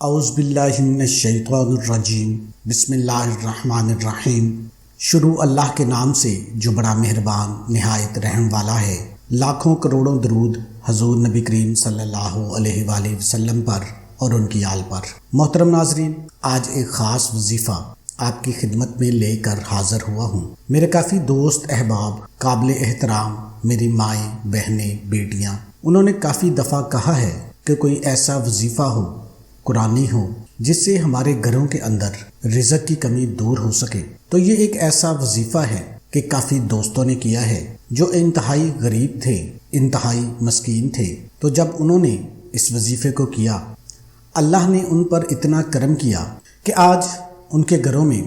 اعوذ باللہ من الشیطان الرجیم بسم اللہ الرحمن الرحیم۔ شروع اللہ کے نام سے جو بڑا مہربان نہایت رحم والا ہے۔ لاکھوں کروڑوں درود حضور نبی کریم صلی اللہ علیہ وآلہ وسلم پر اور ان کی آل پر۔ محترم ناظرین، آج ایک خاص وظیفہ آپ کی خدمت میں لے کر حاضر ہوا ہوں۔ میرے کافی دوست احباب، قابل احترام میری مائیں، بہنیں، بیٹیاں، انہوں نے کافی دفعہ کہا ہے کہ کوئی ایسا وظیفہ ہو، قرآنی ہو، جس سے ہمارے گھروں کے اندر رزق کی کمی دور ہو سکے۔ تو یہ ایک ایسا وظیفہ ہے کہ کافی دوستوں نے کیا ہے جو انتہائی غریب تھے، انتہائی مسکین تھے۔ تو جب انہوں نے اس وظیفے کو کیا، اللہ نے ان پر اتنا کرم کیا کہ آج ان کے گھروں میں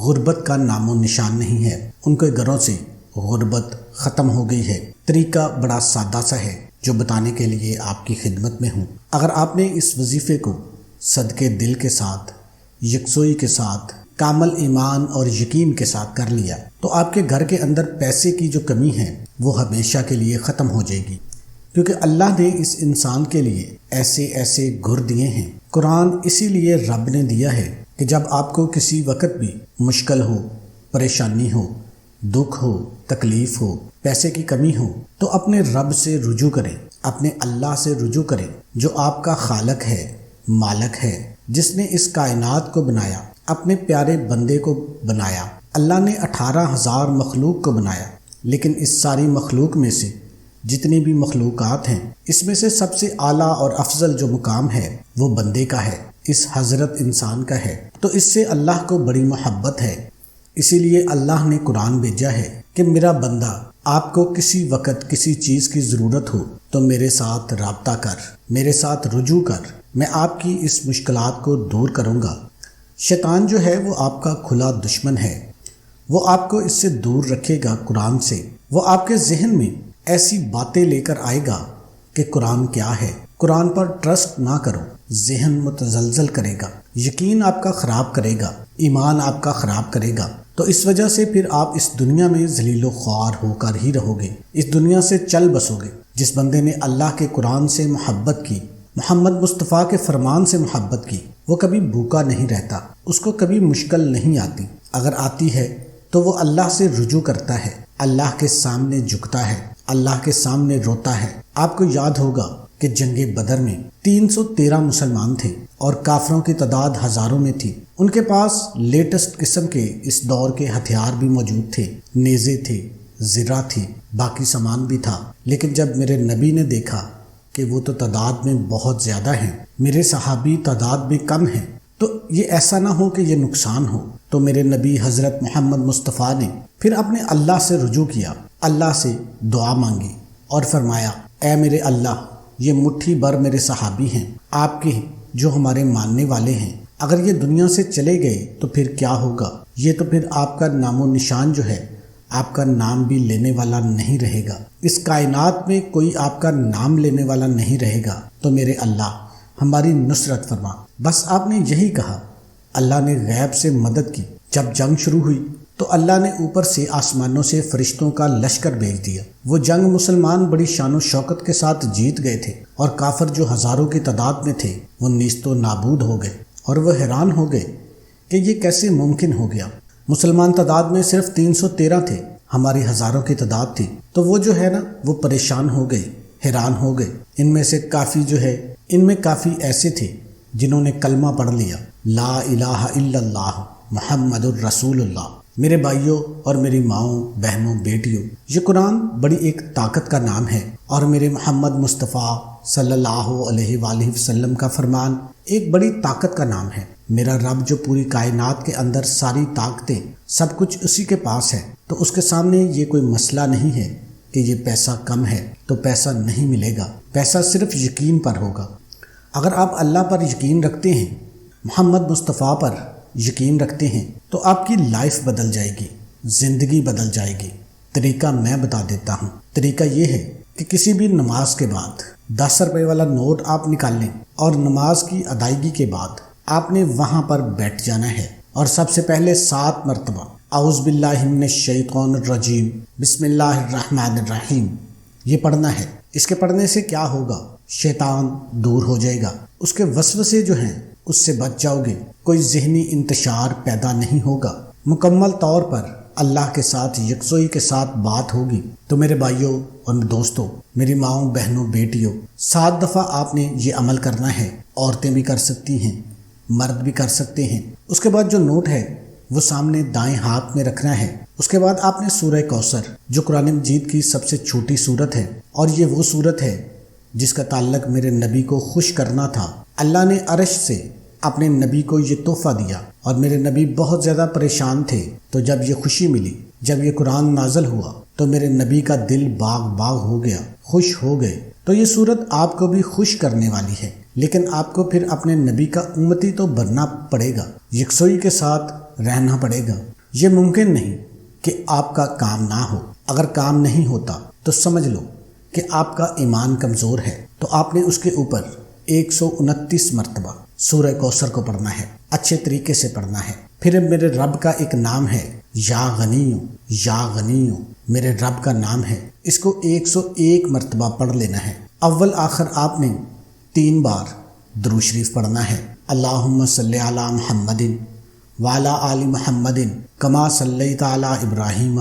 غربت کا نام و نشان نہیں ہے۔ ان کے گھروں سے غربت ختم ہو گئی ہے۔ طریقہ بڑا سادہ سا ہے جو بتانے کے لیے آپ کی خدمت میں ہوں۔ اگر آپ نے اس وظیفے کو صدقے دل کے ساتھ، یکسوئی کے ساتھ، کامل ایمان اور یقین کے ساتھ کر لیا تو آپ کے گھر کے اندر پیسے کی جو کمی ہے وہ ہمیشہ کے لیے ختم ہو جائے گی، کیونکہ اللہ نے اس انسان کے لیے ایسے ایسے گھر دیے ہیں۔ قرآن اسی لیے رب نے دیا ہے کہ جب آپ کو کسی وقت بھی مشکل ہو، پریشانی ہو، دکھ ہو، تکلیف ہو، پیسے کی کمی ہو، تو اپنے رب سے رجوع کریں، اپنے اللہ سے رجوع کریں جو آپ کا خالق ہے، مالک ہے، جس نے اس کائنات کو بنایا، اپنے پیارے بندے کو بنایا۔ اللہ نے 18,000 مخلوق کو بنایا، لیکن اس ساری مخلوق میں سے جتنی بھی مخلوقات ہیں، اس میں سے سب سے اعلیٰ اور افضل جو مقام ہے وہ بندے کا ہے، اس حضرت انسان کا ہے۔ تو اس سے اللہ کو بڑی محبت ہے، اسی لیے اللہ نے قرآن بھیجا ہے کہ میرا بندہ، آپ کو کسی وقت کسی چیز کی ضرورت ہو تو میرے ساتھ رابطہ کر، میرے ساتھ رجوع کر، میں آپ کی اس مشکلات کو دور کروں گا۔ شیطان جو ہے وہ آپ کا کھلا دشمن ہے، وہ آپ کو اس سے دور رکھے گا قرآن سے۔ وہ آپ کے ذہن میں ایسی باتیں لے کر آئے گا کہ قرآن کیا ہے، قرآن پر ٹرسٹ نہ کرو، ذہن متزلزل کرے گا، یقین آپ کا خراب کرے گا، ایمان آپ کا خراب کرے گا۔ تو اس وجہ سے پھر آپ اس دنیا میں ذلیل و خوار ہو کر ہی رہو گے، اس دنیا سے چل بسو گے۔ جس بندے نے اللہ کے قرآن سے محبت کی، محمد مصطفیٰ کے فرمان سے محبت کی، وہ کبھی بھوکا نہیں رہتا، اس کو کبھی مشکل نہیں آتی۔ اگر آتی ہے تو وہ اللہ سے رجوع کرتا ہے، اللہ کے سامنے جھکتا ہے، اللہ کے سامنے روتا ہے۔ آپ کو یاد ہوگا کہ جنگ بدر میں 313 مسلمان تھے اور کافروں کی تعداد ہزاروں میں تھی۔ ان کے پاس لیٹسٹ قسم کے اس دور کے ہتھیار بھی موجود تھے، نیزے تھے، زرہ تھی، باقی سامان بھی تھا۔ لیکن جب میرے نبی نے دیکھا کہ وہ تو تعداد میں بہت زیادہ ہیں، میرے صحابی تعداد میں کم ہیں، تو یہ ایسا نہ ہو کہ یہ نقصان ہو، تو میرے نبی حضرت محمد مصطفیٰ نے پھر اپنے اللہ سے رجوع کیا، اللہ سے دعا مانگی اور فرمایا، اے میرے اللہ، یہ مٹھی بھر میرے صحابی ہیں آپ کے، جو ہمارے ماننے والے ہیں، اگر یہ دنیا سے چلے گئے تو پھر کیا ہوگا؟ یہ تو پھر آپ کا نام و نشان جو ہے، آپ کا نام بھی لینے والا نہیں رہے گا، اس کائنات میں کوئی آپ کا نام لینے والا نہیں رہے گا۔ تو میرے اللہ ہماری نصرت فرما۔ بس آپ نے یہی کہا، اللہ نے غیب سے مدد کی۔ جب جنگ شروع ہوئی تو اللہ نے اوپر سے آسمانوں سے فرشتوں کا لشکر بھیج دیا۔ وہ جنگ مسلمان بڑی شان و شوکت کے ساتھ جیت گئے تھے، اور کافر جو ہزاروں کی تعداد میں تھے وہ نیست و نابود ہو گئے، اور وہ حیران ہو گئے کہ یہ کیسے ممکن ہو گیا۔ مسلمان تعداد میں صرف 313 تھے، ہماری ہزاروں کی تعداد تھی۔ تو وہ جو ہے نا، وہ پریشان ہو گئے، حیران ہو گئے۔ ان میں سے کافی جو ہے، ان میں کافی ایسے تھے جنہوں نے کلمہ پڑھ لیا، لا الہ الا اللہ محمد الرسول اللہ۔ میرے بھائیوں اور میری ماؤں، بہنوں، بیٹیوں، یہ قرآن بڑی ایک طاقت کا نام ہے، اور میرے محمد مصطفیٰ صلی اللہ علیہ وآلہ وسلم کا فرمان ایک بڑی طاقت کا نام ہے۔ میرا رب جو پوری کائنات کے اندر ساری طاقتیں، سب کچھ اسی کے پاس ہے، تو اس کے سامنے یہ کوئی مسئلہ نہیں ہے کہ یہ پیسہ کم ہے تو پیسہ نہیں ملے گا۔ پیسہ صرف یقین پر ہوگا۔ اگر آپ اللہ پر یقین رکھتے ہیں، محمد مصطفیٰ پر یقین رکھتے ہیں، تو آپ کی لائف بدل جائے گی، زندگی بدل جائے گی۔ طریقہ میں بتا دیتا ہوں۔ طریقہ یہ ہے کہ کسی بھی نماز کے بعد 10 روپے والا نوٹ آپ نکال لیں، اور نماز کی ادائیگی کے بعد آپ نے وہاں پر بیٹھ جانا ہے، اور سب سے پہلے 7 مرتبہ اعوذ باللہ من الشیطان الرجیم بسم اللہ الرحمن الرحیم یہ پڑھنا ہے۔ اس کے پڑھنے سے کیا ہوگا؟ شیطان دور ہو جائے گا، اس کے وسوسے جو ہیں اس سے بچ جاؤ گے، کوئی ذہنی انتشار پیدا نہیں ہوگا، مکمل طور پر اللہ کے ساتھ یکسوئی کے ساتھ بات ہوگی۔ تو میرے بھائیوں اور دوستوں، میری ماؤں، بہنوں، بیٹیوں، 7 دفعہ آپ نے یہ عمل کرنا ہے۔ عورتیں بھی کر سکتی ہیں، مرد بھی کر سکتے ہیں۔ اس کے بعد جو نوٹ ہے وہ سامنے دائیں ہاتھ میں رکھنا ہے۔ اس کے بعد آپ نے سورہ کوثر، جو قرآن مجید کی سب سے چھوٹی سورت ہے، اور یہ وہ سورت ہے جس کا تعلق میرے نبی کو خوش کرنا تھا۔ اللہ نے عرش سے اپنے نبی کو یہ تحفہ دیا اور میرے نبی بہت زیادہ پریشان تھے، تو جب یہ خوشی ملی، جب یہ قرآن نازل ہوا، تو میرے نبی کا دل باغ باغ ہو گیا، خوش ہو گئے۔ تو یہ سورت آپ کو بھی خوش کرنے والی ہے، لیکن آپ کو پھر اپنے نبی کا امتی تو بننا پڑے گا، یکسوئی کے ساتھ رہنا پڑے گا۔ یہ ممکن نہیں کہ آپ کا کام نہ ہو۔ اگر کام نہیں ہوتا تو سمجھ لو کہ آپ کا ایمان کمزور ہے۔ تو آپ نے اس کے اوپر 129 مرتبہ سورہ کوثر کو پڑھنا ہے، اچھے طریقے سے پڑھنا ہے۔ پھر میرے رب کا ایک نام ہے یا غنیو، یا غنیو میرے رب کا نام ہے، اس کو 101 مرتبہ پڑھ لینا ہے۔ اول آخر آپ نے 3 بار درود شریف پڑھنا ہے۔ اللہم صلی علی محمد وعلی آل محمد کما صلیت علی ابراہیم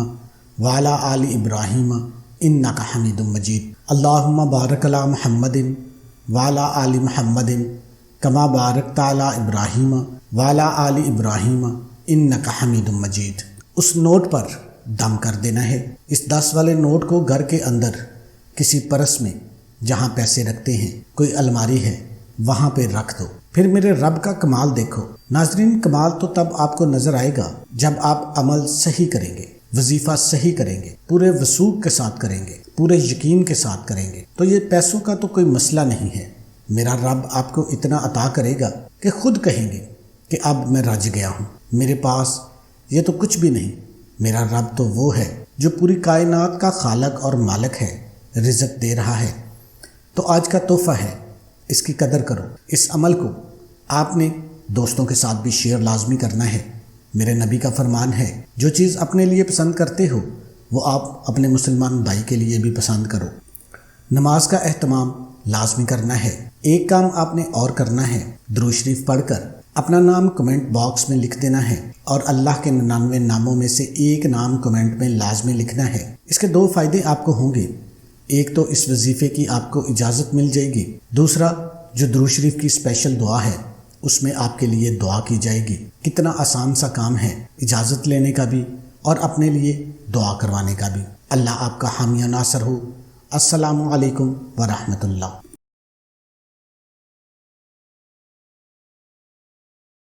وعلی آل ابراہیم انک حمید مجید۔ اللہم بارک علی محمد وعلی آل محمد کما بارکت علی ابراہیم وعلی آل ابراہیم انک حمید مجید۔ اس نوٹ پر دم کر دینا ہے۔ اس 10 والے نوٹ کو گھر کے اندر کسی پرس میں، جہاں پیسے رکھتے ہیں، کوئی الماری ہے، وہاں پہ رکھ دو۔ پھر میرے رب کا کمال دیکھو۔ ناظرین، کمال تو تب آپ کو نظر آئے گا جب آپ عمل صحیح کریں گے، وظیفہ صحیح کریں گے، پورے وثوق کے ساتھ کریں گے، پورے یقین کے ساتھ کریں گے۔ تو یہ پیسوں کا تو کوئی مسئلہ نہیں ہے۔ میرا رب آپ کو اتنا عطا کرے گا کہ خود کہیں گے کہ اب میں رج گیا ہوں، میرے پاس یہ تو کچھ بھی نہیں۔ میرا رب تو وہ ہے جو پوری کائنات کا خالق اور مالک ہے، رزق دے رہا ہے۔ تو آج کا تحفہ ہے، اس کی قدر کرو۔ اس عمل کو آپ نے دوستوں کے ساتھ بھی شیئر لازمی کرنا ہے۔ میرے نبی کا فرمان ہے، جو چیز اپنے لیے پسند کرتے ہو وہ آپ اپنے مسلمان بھائی کے لیے بھی پسند کرو۔ نماز کا اہتمام لازمی کرنا ہے۔ ایک کام آپ نے اور کرنا ہے، درود شریف پڑھ کر اپنا نام کمنٹ باکس میں لکھ دینا ہے، اور اللہ کے 99 ناموں میں سے ایک نام کمنٹ میں لازمی لکھنا ہے۔ اس کے 2 فائدے آپ کو ہوں گے۔ ایک تو اس وظیفے کی آپ کو اجازت مل جائے گی، دوسرا جو درود شریف کی اسپیشل دعا ہے اس میں آپ کے لیے دعا کی جائے گی۔ کتنا آسان سا کام ہے، اجازت لینے کا بھی اور اپنے لیے دعا کروانے کا بھی۔ اللہ آپ کا حامی و ناصر ہو۔ السلام علیکم ورحمۃ اللہ۔